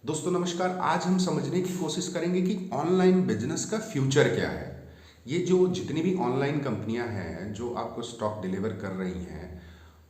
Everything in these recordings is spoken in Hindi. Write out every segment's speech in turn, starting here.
दोस्तों नमस्कार। आज हम समझने की कोशिश करेंगे कि ऑनलाइन बिजनेस का फ्यूचर क्या है। ये जो जितनी भी ऑनलाइन कंपनियां हैं जो आपको स्टॉक डिलीवर कर रही हैं,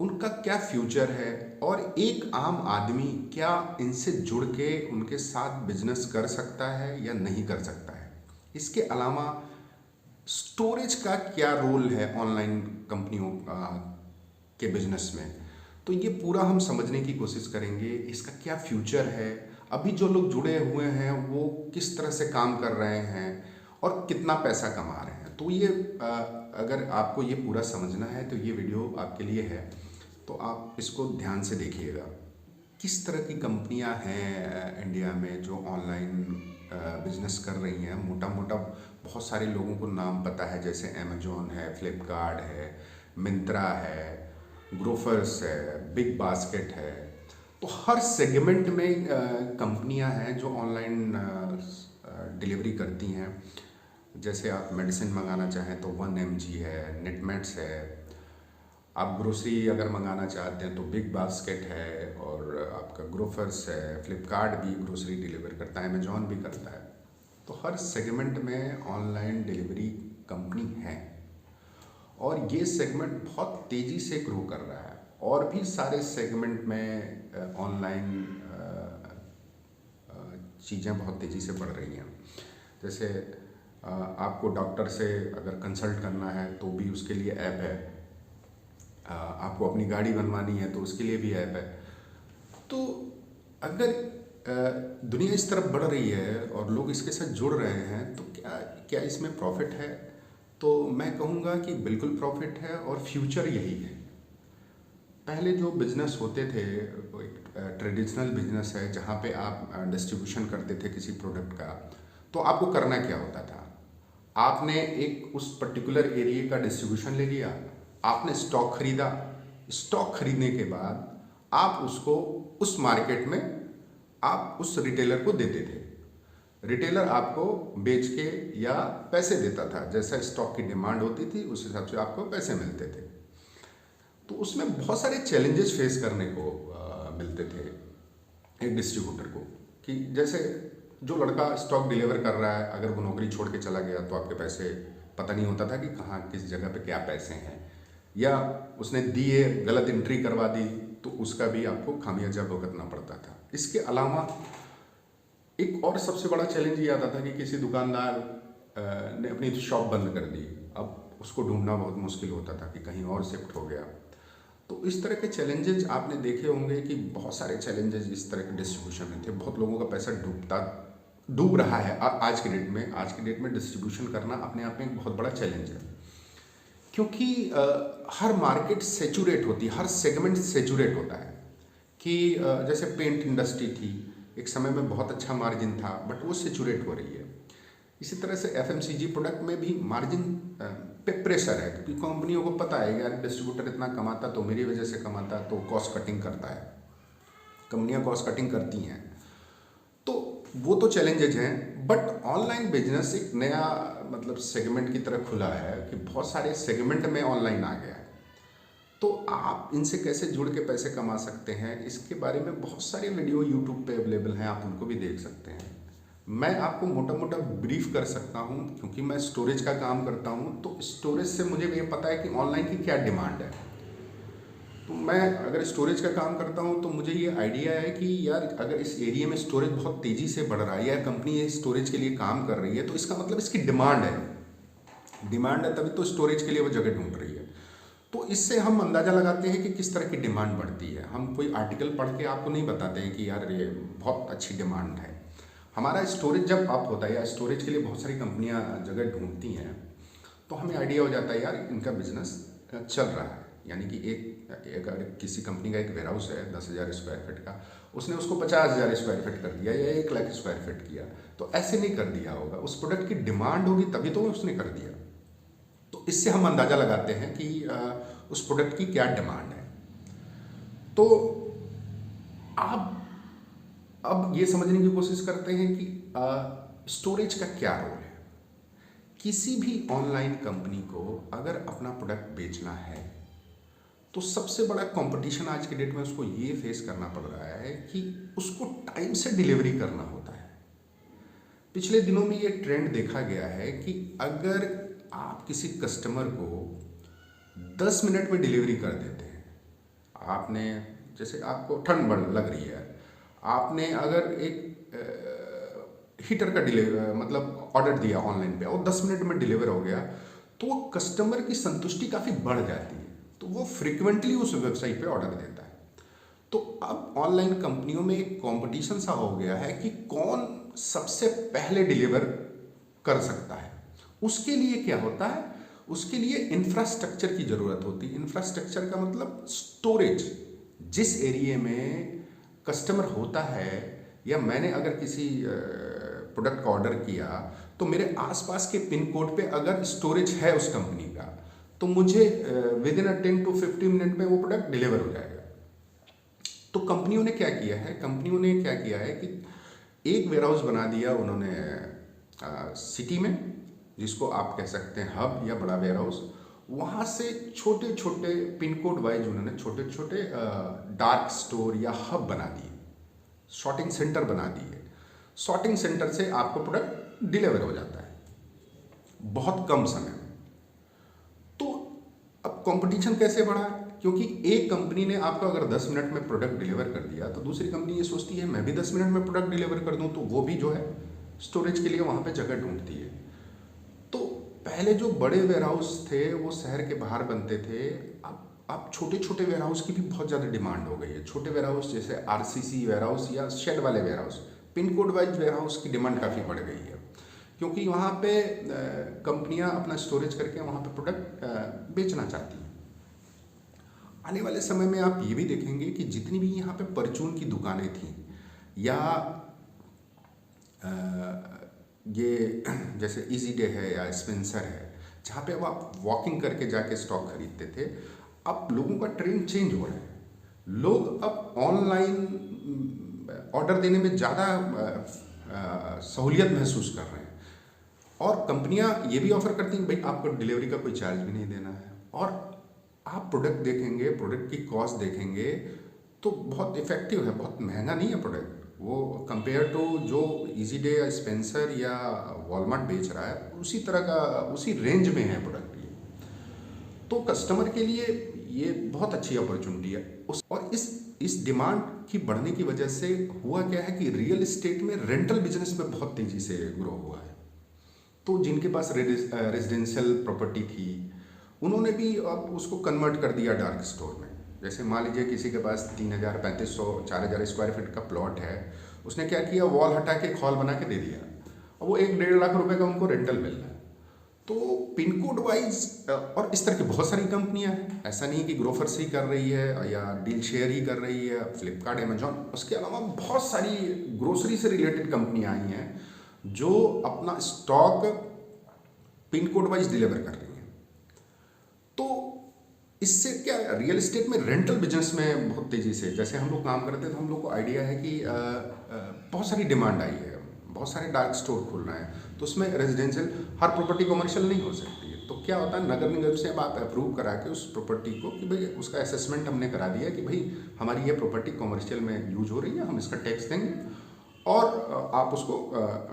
उनका क्या फ्यूचर है और एक आम आदमी क्या इनसे जुड़ के उनके साथ बिजनेस कर सकता है या नहीं कर सकता है। इसके अलावा स्टोरेज का क्या रोल है ऑनलाइन कंपनियों के बिजनेस में। तो ये पूरा हम समझने की कोशिश करेंगे, इसका क्या फ्यूचर है, अभी जो लोग जुड़े हुए हैं वो किस तरह से काम कर रहे हैं और कितना पैसा कमा रहे हैं। तो ये अगर आपको ये पूरा समझना है तो ये वीडियो आपके लिए है, तो आप इसको ध्यान से देखिएगा। किस तरह की कंपनियां हैं इंडिया में जो ऑनलाइन बिजनेस कर रही हैं। मोटा मोटा बहुत सारे लोगों को नाम पता है, जैसे अमेजोन है, फ्लिपकार्ट है, मिंत्रा है, ग्रोफर्स है, बिग बास्केट है। तो हर सेगमेंट में कंपनियां हैं जो ऑनलाइन डिलीवरी करती हैं। जैसे आप मेडिसिन मंगाना चाहें तो 1mg है, नेटमेट्स है। आप ग्रोसरी अगर मंगाना चाहते हैं तो बिग बास्केट है, और आपका ग्रोफर्स है। फ्लिपकार्ट भी ग्रोसरी डिलीवर करता है, अमेजोन भी करता है। तो हर सेगमेंट में ऑनलाइन डिलीवरी कंपनी है और ये सेगमेंट बहुत तेज़ी से ग्रो कर रहा है। और भी सारे सेगमेंट में ऑनलाइन चीज़ें बहुत तेज़ी से बढ़ रही हैं। जैसे आपको डॉक्टर से अगर कंसल्ट करना है तो भी उसके लिए ऐप है। आपको अपनी गाड़ी बनवानी है तो उसके लिए भी ऐप है। तो अगर दुनिया इस तरफ बढ़ रही है और लोग इसके साथ जुड़ रहे हैं तो क्या क्या इसमें प्रॉफिट है? तो मैं कहूँगा कि बिल्कुल प्रॉफिट है और फ्यूचर यही है। पहले जो बिजनेस होते थे वो एक ट्रेडिशनल बिजनेस है जहाँ पे आप डिस्ट्रीब्यूशन करते थे किसी प्रोडक्ट का। तो आपको करना क्या होता था, आपने एक उस पर्टिकुलर एरिया का डिस्ट्रीब्यूशन ले लिया, आपने स्टॉक खरीदा। स्टॉक खरीदने के बाद आप उसको उस मार्केट में आप उस रिटेलर को देते थे। रिटेलर आपको बेच के या पैसे देता था, जैसा स्टॉक की डिमांड होती थी उस हिसाब से आपको पैसे मिलते थे। तो उसमें बहुत सारे चैलेंजेस फेस करने को मिलते थे एक डिस्ट्रीब्यूटर को। कि जैसे जो लड़का स्टॉक डिलीवर कर रहा है, अगर वो नौकरी छोड़ के चला गया तो आपके पैसे पता नहीं होता था कि कहाँ किस जगह पे क्या पैसे हैं, या उसने दिए गलत एंट्री करवा दी तो उसका भी आपको खामियाजा भुगतना पड़ता था। इसके अलावा एक और सबसे बड़ा चैलेंज ये आता था कि किसी दुकानदार ने अपनी शॉप बंद कर दी। अब उसको ढूंढना बहुत मुश्किल होता था कि कहीं और शिफ्ट हो गया। तो इस तरह के चैलेंजेस आपने देखे होंगे कि बहुत सारे चैलेंजेस इस तरह के डिस्ट्रीब्यूशन में थे। बहुत लोगों का पैसा डूब रहा है आज के डेट में। आज के डेट में डिस्ट्रीब्यूशन करना अपने आप में एक बहुत बड़ा चैलेंज है, क्योंकि हर मार्केट सेचुरेट होती है, हर सेगमेंट सेचुरेट होता है। कि जैसे पेंट इंडस्ट्री थी, एक समय में बहुत अच्छा मार्जिन था, बट वो सेचुरेट हो रही है। इसी तरह से एफएमसीजी प्रोडक्ट में भी मार्जिन पे प्रेशर है, क्योंकि कंपनियों को पता है यार डिस्ट्रीब्यूटर इतना कमाता तो मेरी वजह से कमाता, तो कॉस्ट कटिंग करता है। कंपनियां कॉस्ट कटिंग करती हैं। तो वो तो चैलेंजेज हैं, बट ऑनलाइन बिजनेस एक नया मतलब सेगमेंट की तरह खुला है कि बहुत सारे सेगमेंट में ऑनलाइन आ गया है। तो आप इनसे कैसे जुड़ के पैसे कमा सकते हैं, इसके बारे में बहुत सारे वीडियो यूट्यूब पे अवेलेबल हैं, आप उनको भी देख सकते हैं। मैं आपको मोटा मोटा ब्रीफ कर सकता हूं, क्योंकि मैं स्टोरेज का काम करता हूं। तो स्टोरेज से मुझे ये पता है कि ऑनलाइन की क्या डिमांड है। तो मैं अगर स्टोरेज का काम करता हूं तो मुझे ये आइडिया है कि यार अगर इस एरिया में स्टोरेज बहुत तेज़ी से बढ़ रहा है या कंपनी स्टोरेज के लिए काम कर रही है, तो इसका मतलब इसकी डिमांड है। डिमांड है तभी तो स्टोरेज के लिए वो जगह ढूंढ रही है। तो इससे हम अंदाज़ा लगाते हैं कि किस तरह की डिमांड बढ़ती है। हम कोई आर्टिकल पढ़ के आपको नहीं बताते हैं कि यार ये बहुत अच्छी डिमांड है। हमारा स्टोरेज जब अप होता है या स्टोरेज के लिए बहुत सारी कंपनियां जगह ढूंढती हैं, तो हमें आइडिया हो जाता है यार इनका बिजनेस चल रहा है। यानी कि एक अगर किसी कंपनी का एक वेयर हाउस है 10,000 स्क्वायर फीट का, उसने उसको 50,000 स्क्वायर फीट कर दिया या 1 लाख स्क्वायर फीट किया, तो ऐसे नहीं कर दिया होगा। उस प्रोडक्ट की डिमांड होगी तभी तो उसने कर दिया। तो इससे हम अंदाज़ा लगाते हैं कि उस प्रोडक्ट की क्या डिमांड है। तो आप अब ये समझने की कोशिश करते हैं कि स्टोरेज का क्या रोल है। किसी भी ऑनलाइन कंपनी को अगर अपना प्रोडक्ट बेचना है तो सबसे बड़ा कंपटीशन आज के डेट में उसको ये फेस करना पड़ रहा है कि उसको टाइम से डिलीवरी करना होता है। पिछले दिनों में ये ट्रेंड देखा गया है कि अगर आप किसी कस्टमर को 10 मिनट में डिलीवरी कर देते हैं, आपने जैसे आपको ठंड बढ़ लग रही है, आपने अगर एक हीटर का मतलब ऑर्डर दिया ऑनलाइन पे और 10 मिनट में डिलीवर हो गया, तो वो कस्टमर की संतुष्टि काफ़ी बढ़ जाती है, तो वो फ्रिक्वेंटली उस वेबसाइट पे ऑर्डर देता है। तो अब ऑनलाइन कंपनियों में एक कंपटीशन सा हो गया है कि कौन सबसे पहले डिलीवर कर सकता है। उसके लिए क्या होता है, उसके लिए इंफ्रास्ट्रक्चर की ज़रूरत होती है। इंफ्रास्ट्रक्चर का मतलब स्टोरेज। जिस एरिया में कस्टमर होता है, या मैंने अगर किसी प्रोडक्ट का ऑर्डर किया, तो मेरे आसपास के पिन कोड पे अगर स्टोरेज है उस कंपनी का, तो मुझे विद इन 10 to 15 मिनट में वो प्रोडक्ट डिलीवर हो जाएगा। तो कंपनियों ने क्या किया है कि एक वेयरहाउस बना दिया उन्होंने सिटी में, जिसको आप कह सकते हैं हब या बड़ा वेयरहाउस। वहाँ से छोटे छोटे पिन कोड वाइज उन्होंने छोटे छोटे डार्क स्टोर या हब बना दिए, सॉर्टिंग सेंटर बना दिए। सॉर्टिंग सेंटर से आपको प्रोडक्ट डिलीवर हो जाता है बहुत कम समय में। तो अब कंपटीशन कैसे बढ़ा, क्योंकि एक कंपनी ने आपको अगर 10 मिनट में प्रोडक्ट डिलीवर कर दिया, तो दूसरी कंपनी ये सोचती है मैं भी 10 मिनट में प्रोडक्ट डिलीवर कर दूं, तो वो भी जो है स्टोरेज के लिए वहाँ पे जगह ढूंढती है। तो पहले जो बड़े वेयरहाउस थे वो शहर के बाहर बनते थे, अब छोटे छोटे वेयरहाउस की भी बहुत ज़्यादा डिमांड हो गई है। छोटे वेयरहाउस जैसे आरसीसी वेयरहाउस या शेड वाले warehouse, pin code wise warehouse की डिमांड काफ़ी बढ़ गई है, क्योंकि वहाँ पे कंपनियाँ अपना स्टोरेज करके वहाँ पे प्रोडक्ट बेचना चाहती हैं। आने वाले समय में आप ये भी देखेंगे कि जितनी भी यहाँ पे परचून की दुकानें थीं, या ये जैसे इजी डे है या स्पेंसर है, जहाँ पे अब आप वॉकिंग करके जाके स्टॉक खरीदते थे, अब लोगों का ट्रेंड चेंज हो रहा है। लोग अब ऑनलाइन ऑर्डर देने में ज़्यादा सहूलियत महसूस कर रहे हैं, और कंपनियां ये भी ऑफर करती हैं भाई आपको डिलीवरी का कोई चार्ज भी नहीं देना है, और आप प्रोडक्ट देखेंगे, प्रोडक्ट की कॉस्ट देखेंगे तो बहुत इफेक्टिव है, बहुत महंगा नहीं है प्रोडक्ट वो, कंपेयर टू जो इजी डे या स्पेंसर या वॉलमार्ट बेच रहा है, उसी तरह का उसी रेंज में है प्रोडक्ट ये। तो कस्टमर के लिए ये बहुत अच्छी अपॉर्चुनिटी है। और इस डिमांड की बढ़ने की वजह से हुआ क्या है कि रियल एस्टेट में रेंटल बिजनेस में बहुत तेज़ी से ग्रो हुआ है। तो जिनके पास रेजिडेंशियल प्रॉपर्टी थी, उन्होंने भी अब उसको कन्वर्ट कर दिया डार्क स्टोर में। जैसे मान लीजिए किसी के पास 3000, 3500, 4000 स्क्वायर फीट का प्लॉट है, उसने क्या किया, वॉल हटा के एक हॉल बना के दे दिया, और वो 1-1.5 लाख रुपए का उनको रेंटल मिल रहा है। तो पिन कोड वाइज, और इस तरह की बहुत सारी कंपनियां हैं, ऐसा नहीं कि ग्रोफर्स ही कर रही है या डील शेयर ही कर रही है, फ्लिपकार्ट, अमेजॉन, उसके अलावा बहुत सारी ग्रोसरी से रिलेटेड कंपनियां आई हैं जो अपना stock pin code wise deliver कर रही हैं। तो इससे क्या, रियल एस्टेट में रेंटल बिजनेस में बहुत तेज़ी से, जैसे हम लोग काम करते हैं तो हम लोग को आइडिया है कि बहुत सारी डिमांड आई है, बहुत सारे डार्क स्टोर खुल रहे हैं, तो उसमें रेजिडेंशियल, हर प्रॉपर्टी कमर्शियल नहीं हो सकती है। तो क्या होता है, नगर निगम से अब आप अप्रूव करा के उस प्रॉपर्टी को कि भाई उसका असेसमेंट हमने करा दिया कि भाई हमारी ये प्रॉपर्टी कमर्शियल में यूज हो रही है, हम इसका टैक्स देंगे, और आप उसको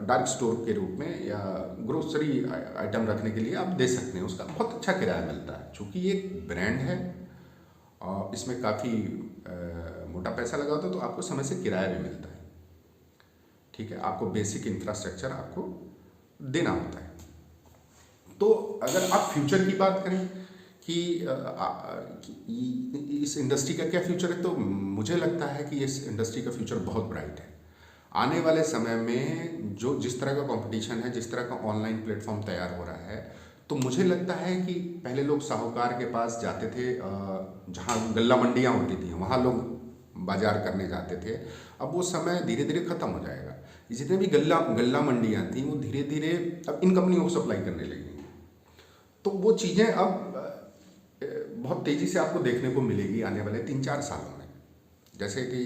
डार्क स्टोर के रूप में या ग्रोसरी आइटम रखने के लिए आप दे सकते हैं। उसका बहुत अच्छा किराया मिलता है, चूँकि ये एक ब्रांड है और इसमें काफ़ी मोटा पैसा लगा होता है, तो आपको समय से किराया भी मिलता है। ठीक है, आपको बेसिक इंफ्रास्ट्रक्चर आपको देना होता है। तो अगर आप फ्यूचर की बात करें कि इस इंडस्ट्री का क्या फ्यूचर है, तो मुझे लगता है कि इस इंडस्ट्री का फ्यूचर बहुत ब्राइट है। आने वाले समय में जो जिस तरह का कंपटीशन है, जिस तरह का ऑनलाइन प्लेटफॉर्म तैयार हो रहा है, तो मुझे लगता है कि पहले लोग साहूकार के पास जाते थे, जहाँ गल्ला मंडियाँ होती थी वहाँ लोग बाजार करने जाते थे। अब वो समय धीरे धीरे ख़त्म हो जाएगा। जितने भी गल्ला मंडियाँ थी वो धीरे धीरे अब इन कंपनियों को सप्लाई करने लगी, तो वो चीज़ें अब बहुत तेज़ी से आपको देखने को मिलेगी आने वाले 3-4 सालों में। जैसे कि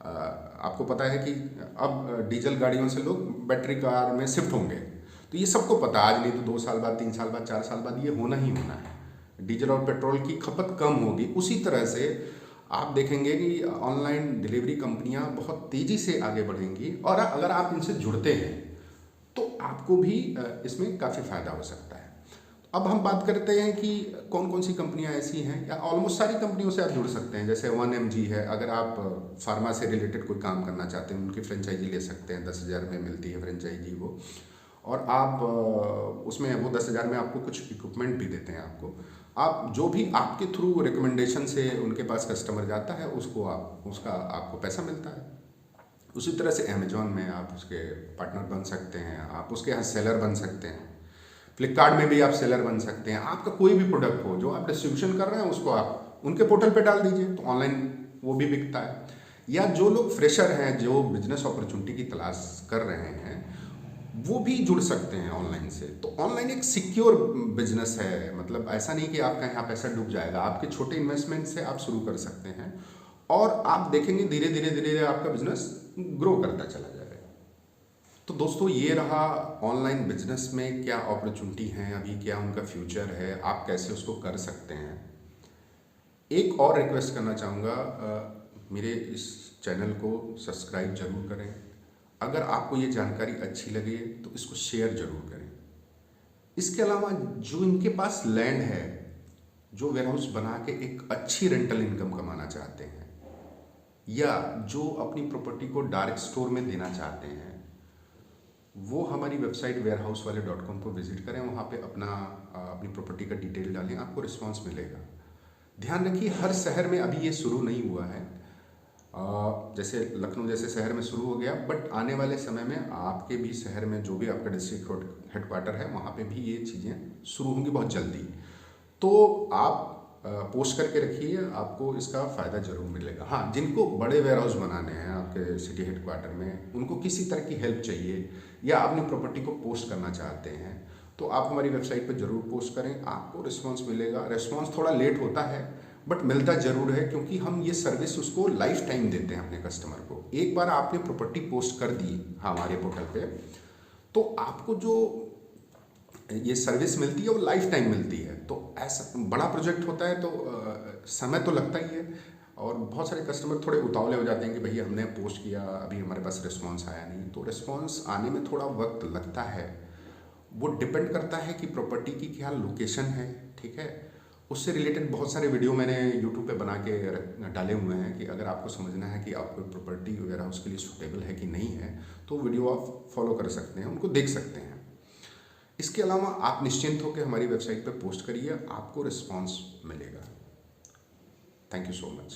आपको पता है कि अब डीजल गाड़ियों से लोग बैटरी कार में शिफ्ट होंगे, तो ये सबको पता है, आज नहीं तो 2 साल बाद, 3 साल बाद, 4 साल बाद ये होना ही होना है। डीजल और पेट्रोल की खपत कम होगी। उसी तरह से आप देखेंगे कि ऑनलाइन डिलीवरी कंपनियां बहुत तेज़ी से आगे बढ़ेंगी, और अगर आप इनसे जुड़ते हैं तो आपको भी इसमें काफ़ी फ़ायदा हो सकता है। अब हम बात करते हैं कि कौन कौन सी कंपनियां ऐसी हैं, या ऑलमोस्ट सारी कंपनियों से आप जुड़ सकते हैं। जैसे 1mg है, अगर आप फार्मा से रिलेटेड कोई काम करना चाहते हैं, उनकी फ्रेंचाइजी ले सकते हैं। 10,000 में मिलती है फ्रेंचाइजी वो, और आप उसमें वो 10,000 में आपको कुछ इक्विपमेंट भी देते हैं आपको। आप जो भी आपके थ्रू रिकमेंडेशन से उनके पास कस्टमर जाता है, उसका आपको पैसा मिलता है। उसी तरह से अमेजॉन में आप उसके पार्टनर बन सकते हैं, आप उसके यहाँ सेलर बन सकते हैं। फ्लिपकार्ट में भी आप सेलर बन सकते हैं। आपका कोई भी प्रोडक्ट हो जो आप डिस्ट्रीब्यूशन कर रहे हैं, उसको आप उनके पोर्टल पे डाल दीजिए, तो ऑनलाइन वो भी बिकता है। या जो लोग फ्रेशर हैं, जो बिजनेस अपॉर्चुनिटी की तलाश कर रहे हैं, वो भी जुड़ सकते हैं ऑनलाइन से। तो ऑनलाइन एक सिक्योर बिजनेस है, मतलब ऐसा नहीं कि आपका यहाँ पैसा डूब जाएगा। आपके छोटे इन्वेस्टमेंट से आप शुरू कर सकते हैं, और आप देखेंगे धीरे धीरे धीरे धीरे आपका बिजनेस ग्रो करता चला जाएगा। तो दोस्तों, ये रहा ऑनलाइन बिजनेस में क्या अपॉर्चुनिटी हैं अभी, क्या उनका फ्यूचर है, आप कैसे उसको कर सकते हैं। एक और रिक्वेस्ट करना चाहूँगा, मेरे इस चैनल को सब्सक्राइब जरूर करें। अगर आपको ये जानकारी अच्छी लगे तो इसको शेयर जरूर करें। इसके अलावा जो इनके पास लैंड है, जो वेयरहाउस बना के एक अच्छी रेंटल इनकम कमाना चाहते हैं, या जो अपनी प्रॉपर्टी को डायरेक्ट स्टोर में देना चाहते हैं, वो हमारी वेबसाइट warehousewale.com को विजिट करें। वहाँ पे अपनी प्रॉपर्टी का डिटेल डालें, आपको रिस्पांस मिलेगा। ध्यान रखिए, हर शहर में अभी ये शुरू नहीं हुआ है। जैसे लखनऊ जैसे शहर में शुरू हो गया, बट आने वाले समय में आपके भी शहर में, जो भी आपका डिस्ट्रिक्ट हेडक्वार्टर है, वहाँ पे भी ये चीज़ें शुरू होंगी बहुत जल्दी। तो आप पोस्ट करके रखिए, आपको इसका फ़ायदा ज़रूर मिलेगा। हाँ, जिनको बड़े वेयर हाउस बनाने हैं आपके सिटी हेडक्वार्टर में, उनको किसी तरह की हेल्प चाहिए, या अपनी प्रॉपर्टी को पोस्ट करना चाहते हैं, तो आप हमारी वेबसाइट पर ज़रूर पोस्ट करें, आपको रिस्पांस मिलेगा। रिस्पांस थोड़ा लेट होता है, बट मिलता ज़रूर है, क्योंकि हम ये सर्विस उसको लाइफ टाइम देते हैं अपने कस्टमर को। एक बार आपने प्रॉपर्टी पोस्ट कर दी हमारे पोर्टल पे, तो आपको जो ये सर्विस मिलती है वो लाइफ टाइम मिलती है। तो ऐसा बड़ा प्रोजेक्ट होता है तो समय तो लगता ही है, और बहुत सारे कस्टमर थोड़े उतावले हो जाते हैं कि भैया हमने पोस्ट किया, अभी हमारे पास रिस्पांस आया नहीं। तो रिस्पांस आने में थोड़ा वक्त लगता है। वो डिपेंड करता है कि प्रॉपर्टी की क्या लोकेशन है, ठीक है। उससे रिलेटेड बहुत सारे वीडियो मैंने यूट्यूब पे बना के डाले हुए हैं, कि अगर आपको समझना है कि आपको प्रॉपर्टी वगैरह उसके लिए सूटेबल है कि नहीं है, तो वीडियो आप फॉलो कर सकते हैं, उनको देख सकते हैं। इसके अलावा आप निश्चिंत होकर हमारी वेबसाइट पर पोस्ट करिए, आपको रिस्पांस मिलेगा। Thank you so much.